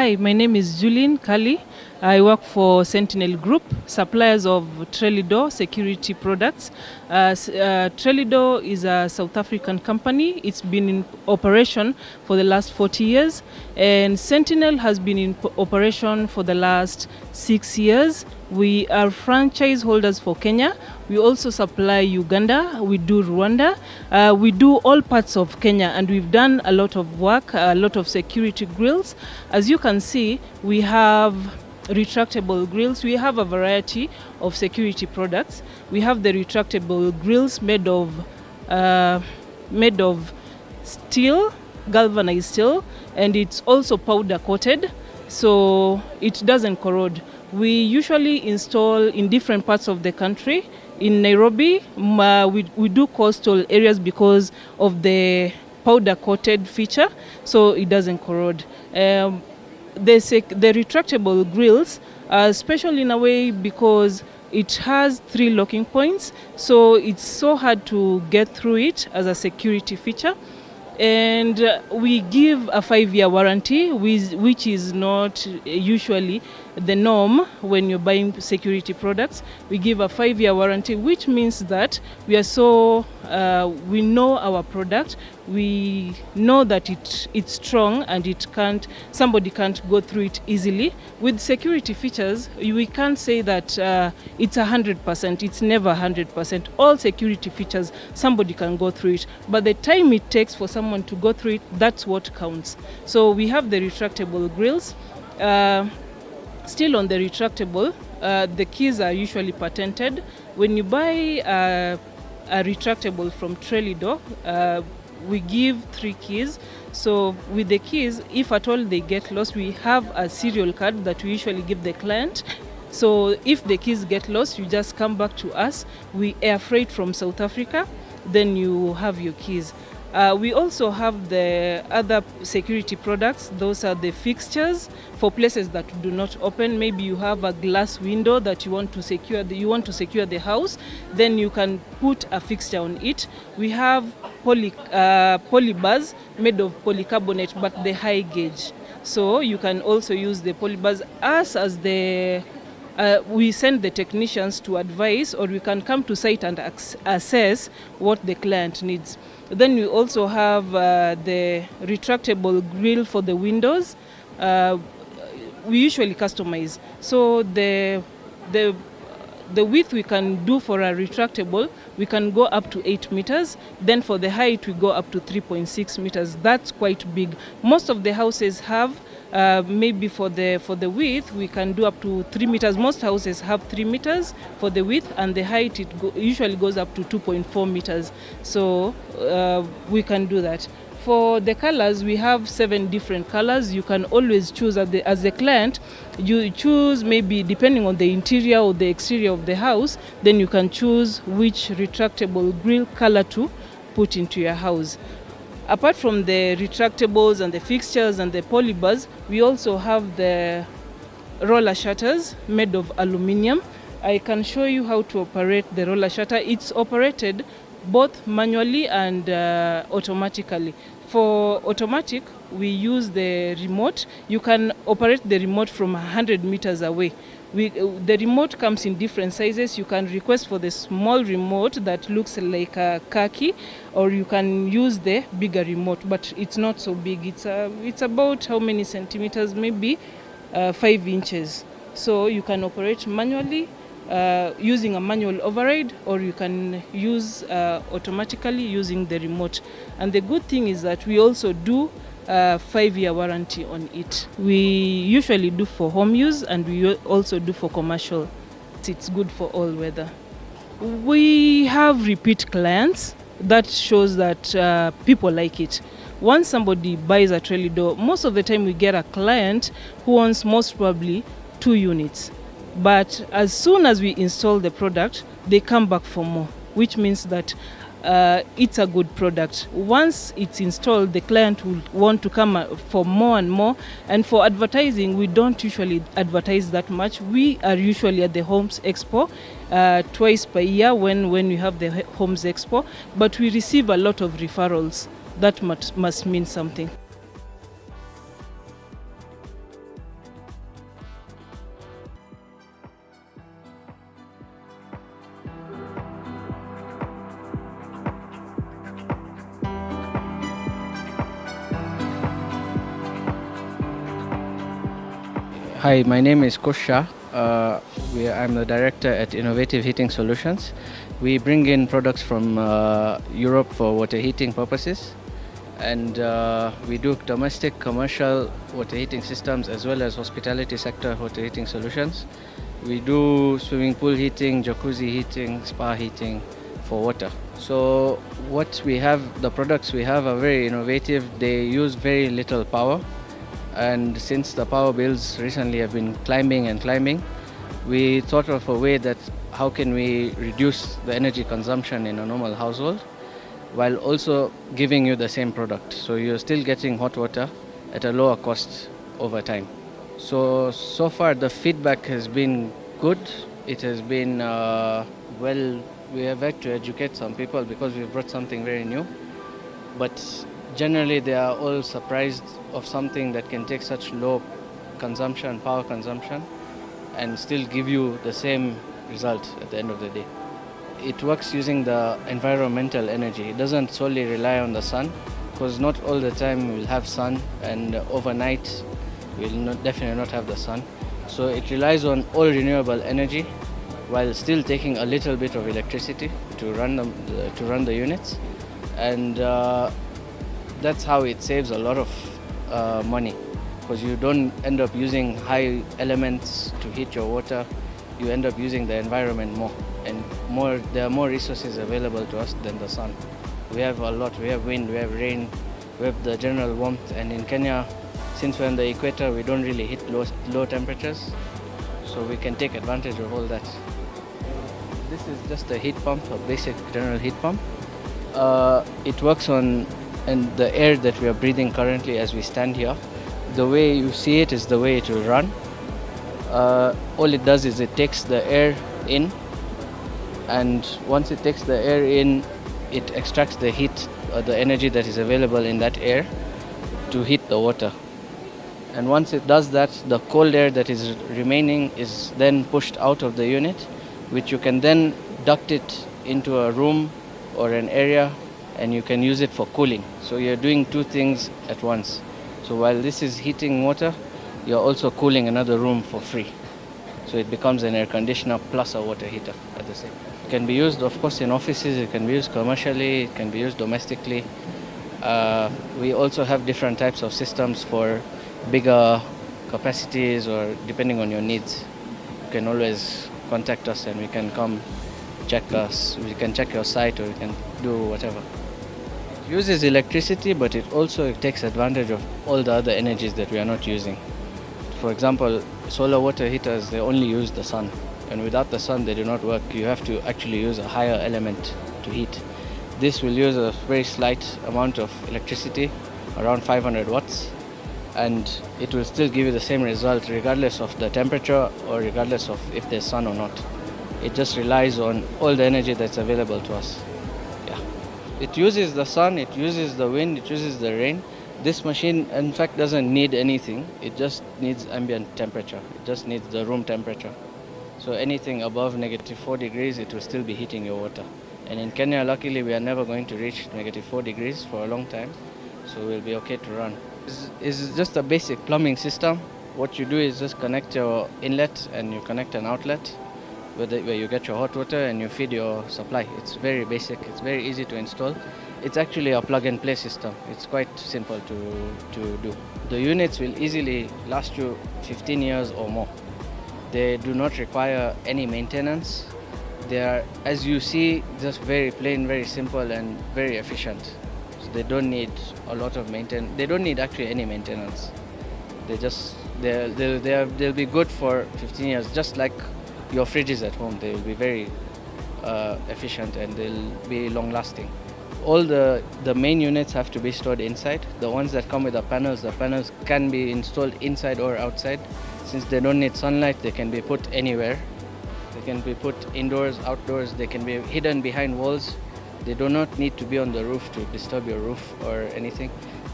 Hi, my name is Julian Kali. I work for Sentinel Group, suppliers of Trelidor security products. Trelidor is a South African company. It's been in operation for the last 40 years, and Sentinel has been in operation for the last 6 years. We are franchise holders for Kenya. We also supply Uganda, we do Rwanda, we do all parts of Kenya, and we've done a lot of work, a lot of security grills. As you can see, we have retractable grills. We have a variety of security products. We have the retractable grills made of steel, galvanized steel, and it's also powder coated, so it doesn't corrode. We usually install in different parts of the country. In Nairobi, we do coastal areas because of the powder coated feature, so it doesn't corrode. The retractable grills are special in a way because it has 3 locking points, so it's so hard to get through it as a security feature. And we give a 5-year warranty, which is not usually the norm when you're buying security products. We give a 5-year warranty, which means that we know our product. We know that it's strong and somebody can't go through it easily. With security features, we can't say that it's 100%. It's never 100%. All security features, somebody can go through it. But the time it takes for someone to go through it, that's what counts. So we have the retractable grills. Still on the retractable, the keys are usually patented. When you buy a retractable from Trelidor, we give 3 keys. So with the keys, if at all they get lost, we have a serial card that we usually give the client. So if the keys get lost, you just come back to us. We air freight from South Africa, then you have your keys. We also have the other security products. Those are the fixtures for places that do not open. Maybe you have a glass window that you want to secure. You want to secure the house, then you can put a fixture on it. We have polybars made of polycarbonate, but the high gauge. So you can also use the polybars we send the technicians to advise, or we can come to site and assess what the client needs. Then we also have the retractable grill for the windows. We usually customize. So the width we can do for a retractable, we can go up to 8 meters. Then for the height, we go up to 3.6 meters. That's quite big. Most of the houses have maybe for the width, we can do up to 3 meters. Most houses have 3 meters for the width, and the height usually goes up to 2.4 meters. So we can do that. For the colors, we have 7 different colors. You can always choose as the client. You choose maybe depending on the interior or the exterior of the house. Then you can choose which retractable grill color to put into your house. Apart from the retractables and the fixtures and the polybars, we also have the roller shutters made of aluminum. I can show you how to operate the roller shutter. It's operated both manually and automatically. For automatic, we use the remote. You can operate the remote from 100 meters away. The remote comes in different sizes. You can request for the small remote that looks like a khaki, or you can use the bigger remote, but it's not so big. It's about how many centimeters? Maybe 5 inches. So you can operate manually using a manual override, or you can use automatically using the remote. And the good thing is that we also do a 5-year warranty on it. We usually do for home use, and we also do for commercial. It's good for all weather. We have repeat clients. That shows that people like it. Once somebody buys a Trelidor, most of the time we get a client who wants most probably 2 units. But as soon as we install the product, they come back for more, which means that it's a good product. Once it's installed, the client will want to come for more and more. And for advertising, we don't usually advertise that much. We are usually at the Homes Expo twice per year when we have the Homes Expo, but we receive a lot of referrals. That must mean something. Hi, my name is Kusha. I'm the director at Innovative Heating Solutions. We bring in products from Europe for water heating purposes, and we do domestic, commercial water heating systems as well as hospitality sector water heating solutions. We do swimming pool heating, jacuzzi heating, spa heating for water. So what we have, the products we have are very innovative. They use very little power, and since the power bills recently have been climbing, we thought of a way that how can we reduce the energy consumption in a normal household while also giving you the same product. So you're still getting hot water at a lower cost over time. So far the feedback has been good. It has been we have had to educate some people because we've brought something very new. But generally they are all surprised of something that can take such low power consumption, and still give you the same result at the end of the day. It works using the environmental energy. It doesn't solely rely on the sun, because not all the time we'll have sun, and overnight we'll definitely not have the sun. So it relies on all renewable energy while still taking a little bit of electricity to run the units, and that's how it saves a lot of money, because you don't end up using high elements to heat your water. You end up using the environment more, and there are more resources available to us than the sun. We have a lot. We have wind, we have rain, we have the general warmth, and in Kenya, since we're on the equator, we don't really hit low temperatures, so we can take advantage of all that. This is just a heat pump, a basic general heat pump. It works on the air that we are breathing currently as we stand here. The way you see it is the way it will run. All it does is it takes the air in, and once it takes the air in, it extracts the heat or the energy that is available in that air to heat the water. And once it does that, the cold air that is remaining is then pushed out of the unit, which you can then duct it into a room or an area, and you can use it for cooling. So you're doing two things at once. So while this is heating water, you're also cooling another room for free. So it becomes an air conditioner plus a water heater at the same time. It can be used, of course, in offices, it can be used commercially, it can be used domestically. We also have different types of systems for bigger capacities, or depending on your needs. You can always contact us and we can come check us. We can check your site, or we can do whatever. It uses electricity, but it also takes advantage of all the other energies that we are not using. For example, solar water heaters, they only use the sun, and without the sun they do not work. You have to actually use a higher element to heat. This will use a very slight amount of electricity, around 500 watts, and it will still give you the same result regardless of the temperature or regardless of if there's sun or not. It just relies on all the energy that's available to us. Yeah. It uses the sun, it uses the wind, it uses the rain. This machine, in fact, doesn't need anything. It just needs ambient temperature. It just needs the room temperature. So anything above -4 degrees, it will still be heating your water. And in Kenya, luckily, we are never going to reach -4 degrees for a long time. So we'll be okay to run. It's just a basic plumbing system. What you do is just connect your inlet and you connect an outlet where you get your hot water and you feed your supply. It's very basic. It's very easy to install. It's actually a plug-and-play system. It's quite simple to do. The units will easily last you 15 years or more. They do not require any maintenance. They are, as you see, just very plain, very simple, and very efficient. So they don't need a lot of maintenance. They don't need actually any maintenance. They'll be good for 15 years, just like your fridges at home. They will be very efficient, and they'll be long-lasting. All the main units have to be stored inside. The ones that come with the panels can be installed inside or outside. Since they don't need sunlight, they can be put anywhere. They can be put indoors, outdoors. They can be hidden behind walls. They do not need to be on the roof to disturb your roof or anything.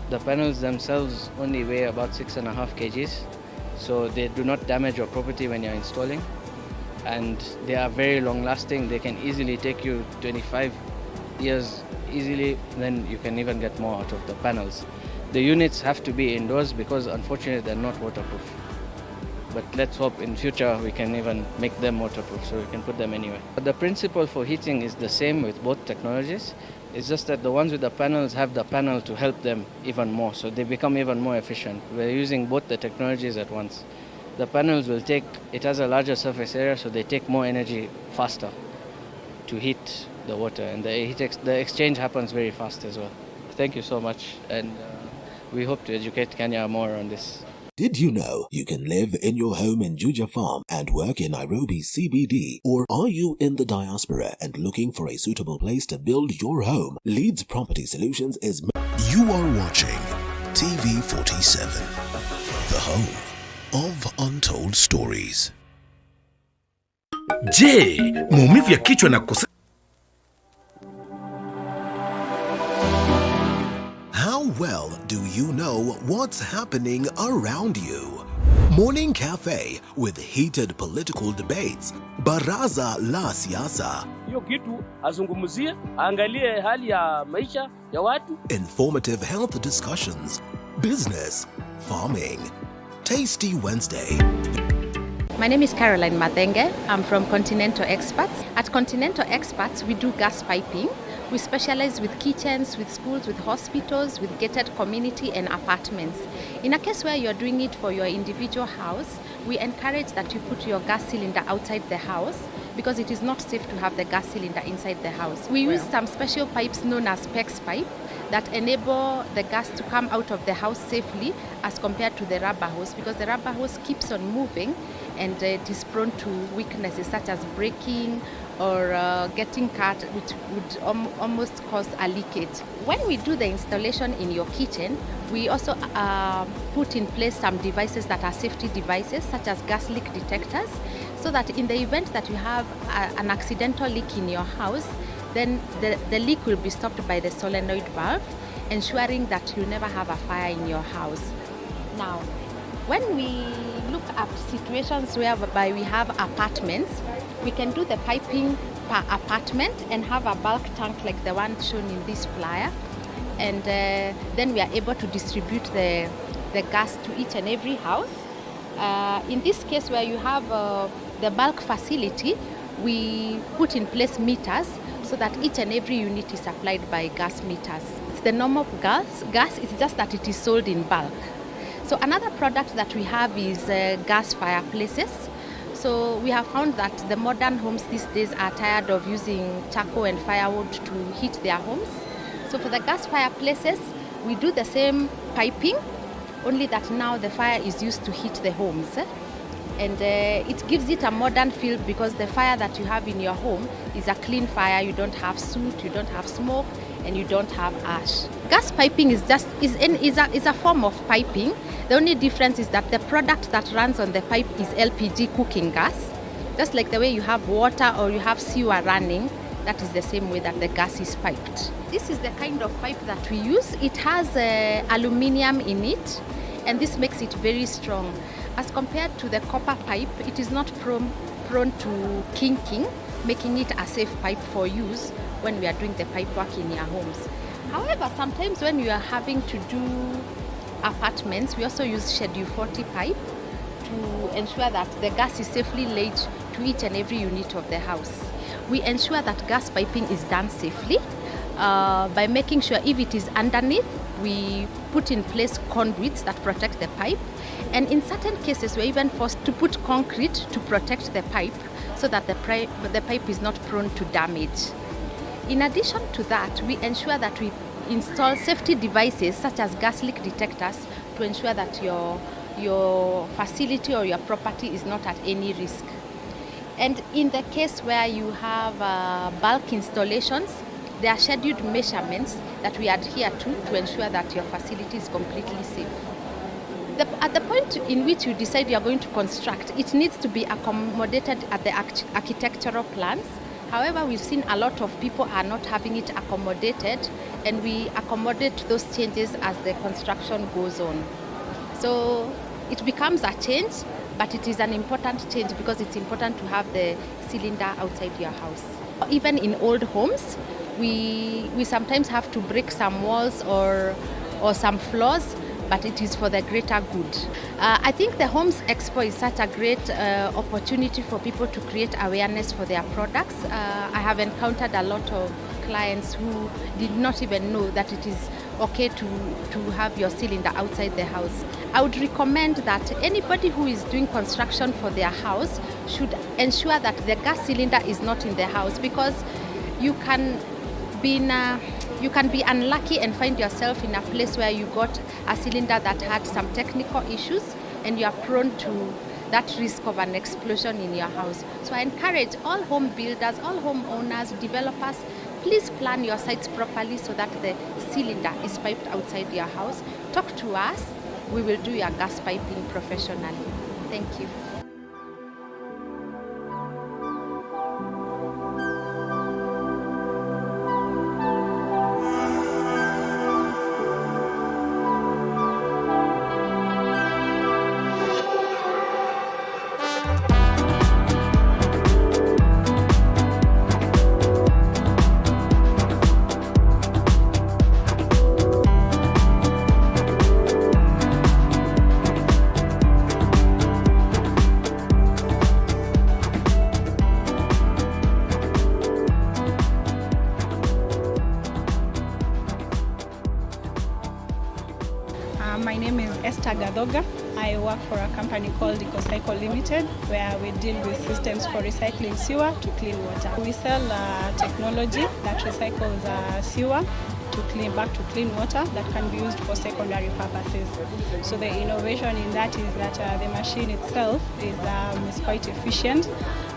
The panels themselves only weigh about 6.5 kgs, so they do not damage your property when you're installing. And they are very long-lasting. They can easily take you 25 years easily, then you can even get more out of the panels. The units have to be indoors because unfortunately they're not waterproof. but let's hope in future we can even make them waterproof so we can put them anywhere. But the principle for heating is the same with both technologies. It's just that the ones with the panels have the panel to help them even more, so they become even more efficient. We're using both the technologies at once. The panels it has a larger surface area, so they take more energy faster to heat the water, and the exchange happens very fast as well. Thank you so much, and we hope to educate Kenya more on this. Did you know you can live in your home in Juja Farm and work in Nairobi CBD? Or are you in the diaspora and looking for a suitable place to build your home? Leeds Property Solutions is... You are watching TV47, the home of untold stories. Je, maumivu ya kichwa na kukosa... How well do you know what's happening around you? Morning Cafe with heated political debates. Baraza la Siasa. Hiyo kitu azungumzie, angalie hali ya maisha ya watu. Informative health discussions. Business. Farming. Tasty Wednesday. My name is Caroline Madenge. I'm from Continental Experts. At Continental Experts, we do gas piping. We specialize with kitchens, with schools, with hospitals, with gated community and apartments. In a case where you're doing it for your individual house, we encourage that you put your gas cylinder outside the house because it is not safe to have the gas cylinder inside the house. We use some special pipes known as PEX pipe that enable the gas to come out of the house safely as compared to the rubber hose, because the rubber hose keeps on moving and it is prone to weaknesses such as breaking or getting cut, which would almost cause a leakage. When we do the installation in your kitchen, we also put in place some devices that are safety devices, such as gas leak detectors, so that in the event that you have an accidental leak in your house, then the leak will be stopped by the solenoid valve, ensuring that you never have a fire in your house. Now, when we look at situations whereby we have apartments, we can do the piping per apartment and have a bulk tank like the one shown in this flyer, and then we are able to distribute the gas to each and every house. In this case where you have the bulk facility, we put in place meters so that each and every unit is supplied by gas meters. It's the normal gas, it's just that it is sold in bulk. So another product that we have is gas fireplaces. So we have found that the modern homes these days are tired of using charcoal and firewood to heat their homes. So for the gas fireplaces, we do the same piping, only that now the fire is used to heat the homes. And it gives it a modern feel because the fire that you have in your home is a clean fire. You don't have soot, you don't have smoke, and you don't have ash. Gas piping is a form of piping. The only difference is that the product that runs on the pipe is LPG cooking gas. Just like the way you have water or you have sewer running, that is the same way that the gas is piped. This is the kind of pipe that we use. It has aluminium in it, and this makes it very strong. As compared to the copper pipe, it is not prone to kinking, making it a safe pipe for use when we are doing the pipe work in your homes. However, sometimes when you are having to do apartments, we also use Schedule 40 pipe to ensure that the gas is safely laid to each and every unit of the house. We ensure that gas piping is done safely by making sure if it is underneath, we put in place conduits that protect the pipe. And in certain cases, we're even forced to put concrete to protect the pipe so that the pipe is not prone to damage. In addition to that, we ensure that we install safety devices such as gas leak detectors to ensure that your facility or your property is not at any risk. And in the case where you have bulk installations, there are scheduled measurements that we adhere to ensure that your facility is completely safe. At the point in which you decide you are going to construct, it needs to be accommodated at the architectural plans. However, we've seen a lot of people are not having it accommodated, and we accommodate those changes as the construction goes on. So it becomes a change, but it is an important change because it's important to have the cylinder outside your house. Even in old homes, we sometimes have to break some walls or some floors but it is for the greater good. I think the Homes Expo is such a great opportunity for people to create awareness for their products. I have encountered a lot of clients who did not even know that it is okay to have your cylinder outside the house. I would recommend that anybody who is doing construction for their house should ensure that the gas cylinder is not in the house, because you can be unlucky and find yourself in a place where you got a cylinder that had some technical issues, and you are prone to that risk of an explosion in your house. So I encourage all home builders, all homeowners, developers, please plan your sites properly so that the cylinder is piped outside your house. Talk to us. We will do your gas piping professionally. Thank you. My name is Gadoga. I work for a company called EcoCycle Limited, where we deal with systems for recycling sewer to clean water. We sell technology that recycles sewer back to clean water that can be used for secondary purposes. So the innovation in that is that the machine itself is quite efficient,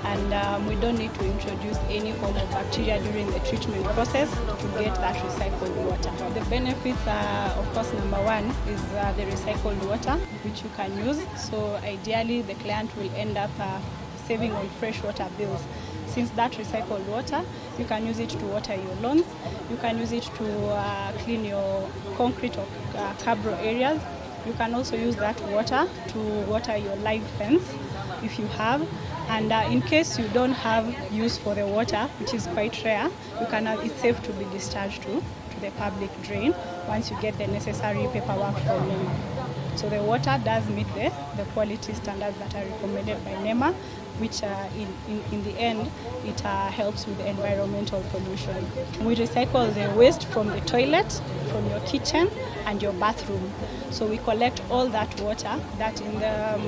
and we don't need to introduce any form of bacteria during the treatment process to get that recycled water. The benefits are, of course, number one is the recycled water, which you can use. So ideally, the client will end up saving on fresh water bills. Since that recycled water, you can use it to water your lawns, you can use it to clean your concrete or cabro areas. You can also use that water to water your live fence if you have. And in case you don't have use for the water, which is quite rare, it's safe to be discharged to the public drain once you get the necessary paperwork from NEMA. So the water does meet the quality standards that are recommended by NEMA, which in the end, it helps with the environmental pollution. We recycle the waste from the toilet, from your kitchen, and your bathroom. So we collect all that water that in the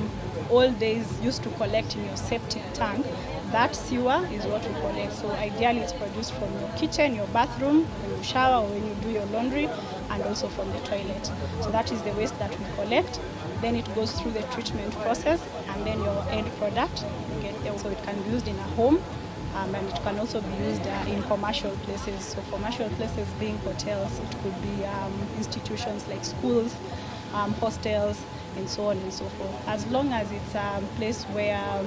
old days used to collect in your septic tank. That sewer is what we collect. So ideally it's produced from your kitchen, your bathroom, when you shower, or when you do your laundry, and also from the toilet. So that is the waste that we collect. Then it goes through the treatment process, and then your end product you get there. So it can be used in a home, and it can also be used in commercial places. So commercial places being hotels, it could be institutions like schools, hostels, and so on and so forth. As long as it's a place where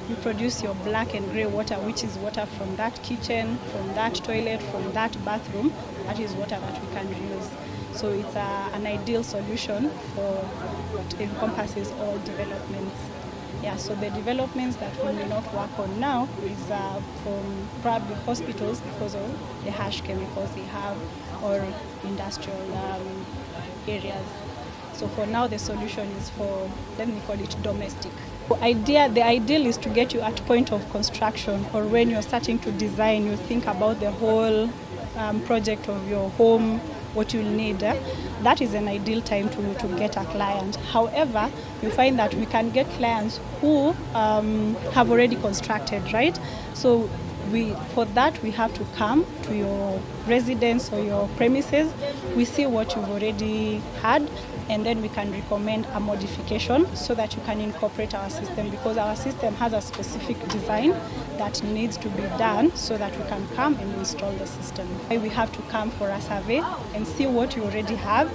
you produce your black and grey water, which is water from that kitchen, from that toilet, from that bathroom, that is water that we can reuse. So it's an ideal solution for what encompasses all developments. Yeah, so the developments that we will not work on now is from probably hospitals because of the harsh chemicals they have, or industrial areas. So for now, the solution is for, let me call it domestic. The ideal is to get you at point of construction, or when you're starting to design, you think about the whole project of your home, what you'll need. That is an ideal time to get a client. However, you find that we can get clients who have already constructed, right? So for that, we have to come to your residence or your premises. We see what you've already had, and then we can recommend a modification so that you can incorporate our system, because our system has a specific design that needs to be done so that we can come and install the system. We have to come for a survey and see what you already have.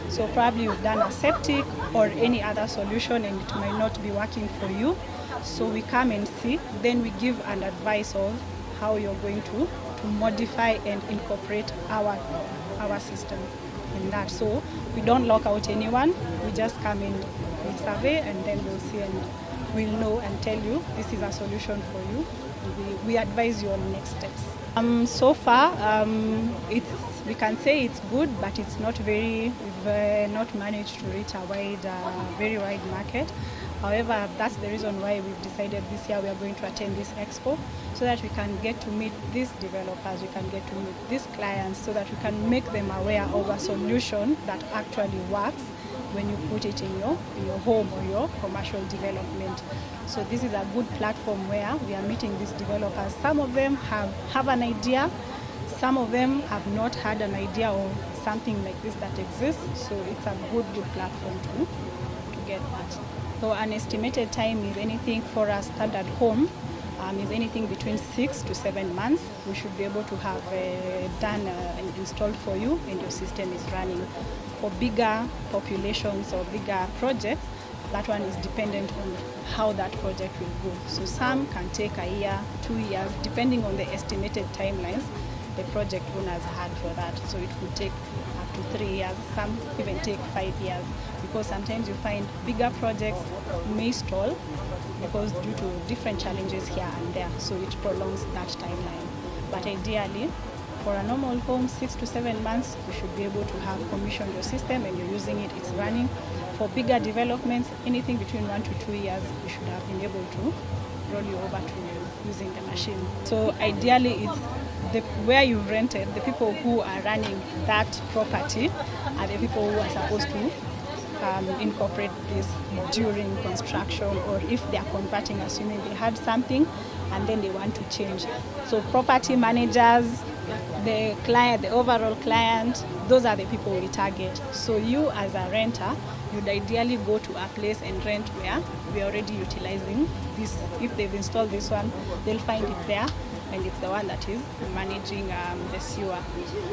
So probably you've done a septic or any other solution and it might not be working for you. So we come and see, then we give an advice of how you're going to modify and incorporate our system in that. So we don't lock out anyone, we just come in, we survey, and then we'll see and we'll know and tell you this is a solution for you, we advise you on next steps. So far, we can say it's good, but it's not we've not managed to reach a very wide market. However, that's the reason why we've decided this year we are going to attend this expo, so that we can get to meet these developers, we can get to meet these clients, so that we can make them aware of a solution that actually works when you put it in your home or your commercial development. So this is a good platform where we are meeting these developers. Some of them have an idea, some of them have not had an idea of something like this that exists. So it's a good platform to get that. So an estimated time is anything for a standard home, is anything between 6 to 7 months. We should be able to have done and installed for you, and your system is running. For bigger populations or bigger projects, that one is dependent on how that project will go. So some can take a year, 2 years, depending on the estimated timelines the project owners had for that. So it could take up to 3 years, some even take 5 years, because sometimes you find bigger projects may stall because due to different challenges here and there. So it prolongs that timeline. But ideally, for a normal home, 6 to 7 months, you should be able to have commissioned your system and you're using it, it's running. For bigger developments, anything between 1 to 2 years, you should have been able to roll you over to using the machine. So ideally, it's where you've rented, the people who are running that property are the people who are supposed to incorporate this during construction, or if they are converting, assuming they had something and then they want to change. So property managers, the client, the overall client, those are the people we target. So you as a renter, you'd ideally go to a place and rent where we're already utilizing this. If they've installed this one, they'll find it there, and it's the one that is managing the sewer.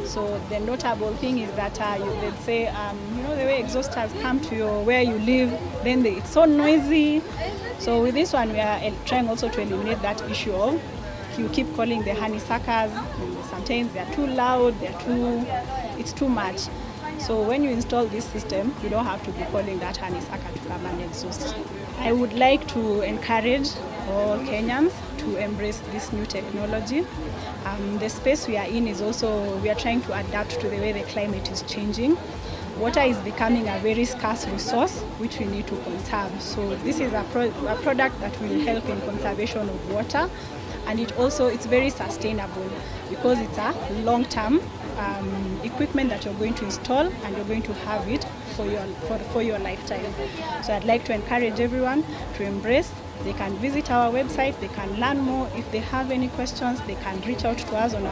So the notable thing is that they'd say, the way exhausters come to where you live, then it's so noisy. So with this one, we are trying also to eliminate that issue of you keep calling the honeysuckers. Sometimes they're too loud, it's too much. So when you install this system, you don't have to be calling that honeysucker to come and exhaust. I would like to encourage all Kenyans to embrace this new technology. The space we are in is also, we are trying to adapt to the way the climate is changing. Water is becoming a very scarce resource which we need to conserve. So this is a product that will help in conservation of water, and it's very sustainable because it's a long-term equipment that you're going to install and you're going to have it for your lifetime. So I'd like to encourage everyone to embrace. They can visit our website, they can learn more. If they have any questions, they can reach out to us on our